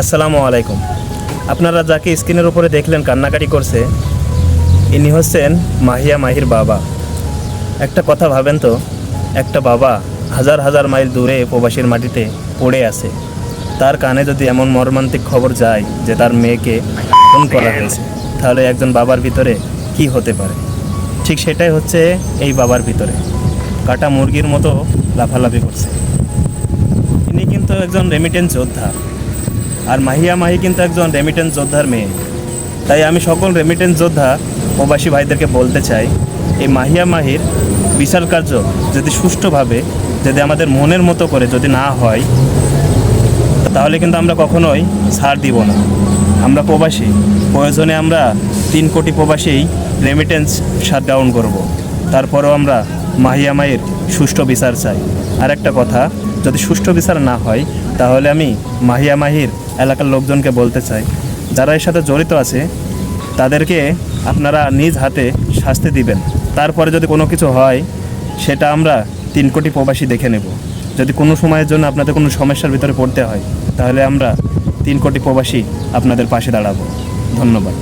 আসসালামু আলাইকুম। আপনারা যাকে স্ক্রিনের উপরে দেখলেন কান্নাকাটি করছে, ইনি হচ্ছেন মাহিয়া মাহির বাবা। একটা কথা ভাবেন তো, একটা বাবা হাজার হাজার মাইল দূরে প্রবাসীর মাটিতে পড়ে আছে, তার কানে যদি এমন মর্মান্তিক খবর যায় যে তার মেয়েকে খুন করা হয়েছে, তাহলে একজন বাবার ভিতরে কি হতে পারে? ঠিক সেটাই হচ্ছে এই বাবার ভিতরে। কাটা মুরগির মতো লাফালাফি করছে। ইনি কিন্তু একজন রেমিটেন্স যোদ্ধা, আর মাহিয়া মাহি কিন্তু একজন রেমিটেন্স যোদ্ধার মেয়ে। তাই আমি সকল রেমিটেন্স যোদ্ধা প্রবাসী ভাইদেরকে বলতে চাই, এই মাহিয়া মাহির বিচার কার্য যদি সুষ্ঠুভাবে, যদি আমাদের মনের মতো করে যদি না হয়, তাহলে কিন্তু আমরা কখনোই ছাড় দিব না। আমরা প্রবাসী, প্রয়োজনে আমরা 3 কোটি প্রবাসী রেমিটেন্স শাটডাউন করব। তারপরেও আমরা মাহিয়া মাহির সুষ্ঠু বিচার চাই। আর একটা কথা, যদি সুষ্ঠু বিচার না হয়, তাহলে আমি মাহিয়া মাহির এলাকার লোকজনকে বলতে চাই, যারা এর সাথে জড়িত আছে তাদেরকে আপনারা নিজ হাতে শাস্তি দিবেন। তারপরে যদি কোনো কিছু হয়, সেটা আমরা 3 কোটি প্রবাসী দেখে নেব। যদি কোনো সময়ের জন্য আপনাদের কোনো সমস্যার ভিতরে পড়তে হয়, তাহলে আমরা 3 কোটি প্রবাসী আপনাদের পাশে দাঁড়াবো। ধন্যবাদ।